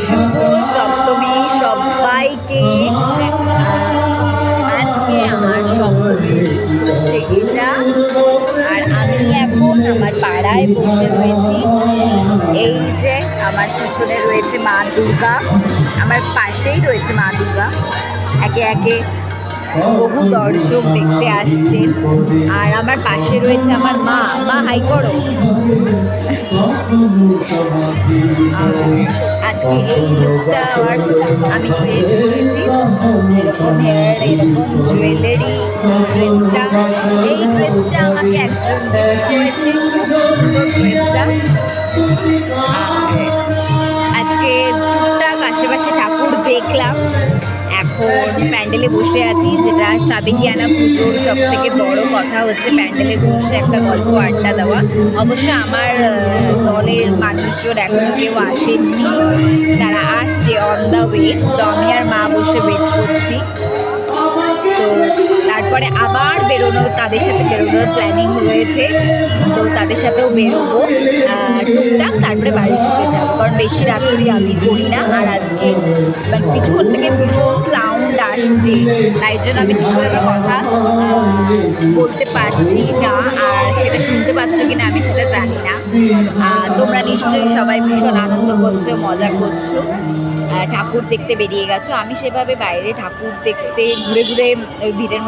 শুভ সপ্তমী সবাইকে। আজকে আমার সপ্তমী হচ্ছে এটা, আর আমি এখন আমার পাড়ায় বসে রয়েছি। এই যে আমার পিছনে রয়েছে মা দুর্গা, আমার পাশেই রয়েছে মা দুর্গা। একে একে বহু দর্শক দেখতে আসছেন, আর আমার পাশে রয়েছে আমার মা। মা হাই করো। আজকে এই লুকটা আমি ক্রিয়েট করেছি, এরকম হেয়ার, এরকম জুয়েলারি, এই ড্রেসটা আমাকে একজন গিফট করেছে, খুব সুন্দর ড্রেসটা। আজকে টুকটাক আশেপাশে ঠাকুর দেখলাম, এখন প্যান্ডেলে বসে আছি, যেটা সাবেকিয়ানা পুজোর সব থেকে বড় কথা হচ্ছে প্যান্ডেলে বসে একটা গল্প আড্ডা দেওয়া। অবশ্য আমার দলের মানুষজন এখনও কেউ আসেননি, তারা আসছে অন দ্য ওয়ে। তো আমি আর মা বসে ওয়েট করছি। তো তারপরে আবার বেরোনোর, তাদের সাথে বেরোনোর প্ল্যানিং রয়েছে, তো তাদের সাথেও বেরোবো টুকটাক, তারপরে বাড়ি ঢুকে যাবো, কারণ বেশি রাত্রি আমি করি না। আর আজকে পিছন থেকে ভীষণ সাউন্ড আসছে, তাই জন্য আমি ঠিক করে আমার কথা বলতে পারছি না, আর সেটা শুনতে পাচ্ছ কিনা আমি সেটা জানি না। তোমরা নিশ্চয়ই সবাই ভীষণ আনন্দ করছো, মজা করছো, ঠাকুর দেখতে বেরিয়ে গেছো। আমি সেভাবে বাইরে ঠাকুর দেখতে ঘুরে ঘুরে ওই ভিড়ের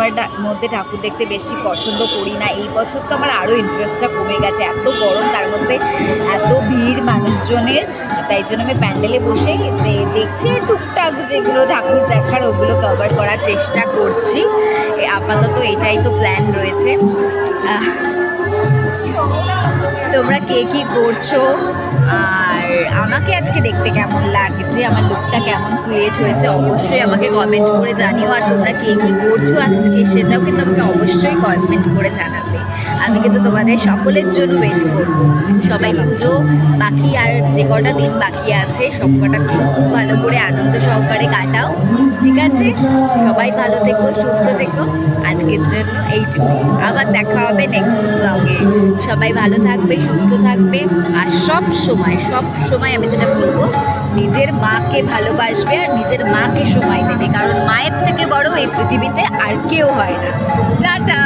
মধ্যে ঠাকুর দেখতে বেশি পছন্দ করি না। এই বছর তো আমার আরও ইন্টারেস্টটা কমে গেছে, এত গরম, তার মধ্যে এত ভিড় মানুষজনের, তাই জন্য আমি প্যান্ডেলে বসে দেখছি, আর টুকটাক যেগুলো ঠাকুর দেখার ওগুলো কভার করার চেষ্টা করছি। আপাতত এটাই তো প্ল্যান রয়েছে। তোমরা কে কী করছো, আর আমাকে আজকে দেখতে কেমন লাগছে, আমার লুকটা কেমন ক্রিয়েট হয়েছে, অবশ্যই আমাকে কমেন্ট করে জানিও। আর তোমরা কে কী করছো আজকে সেটাও কিন্তু আমাকে অবশ্যই কমেন্ট করে জানাবে। আমি কিন্তু তোমাদের সকলের জন্য ওয়েট করবো। সবাই পুজো বাকি আর যে কটা দিন বাকি আছে সব কটা দিন খুব ভালো করে আনন্দ সহকারে কাটাও, ঠিক আছে? সবাই ভালো থেকো, সুস্থ থেকো। আজকের জন্য এইটুকুই, আবার দেখা হবে নেক্সট ব্লগে। সবাই ভালো থাকবে, সুস্থ থাকবে, আর সব সময় আমি যেটা বলবো, নিজের মাকে ভালোবাসবে আর নিজের মাকে সময় দেবে, কারণ মায়ের থেকে বড় এই পৃথিবীতে আর কেউ হয় না। টাটা।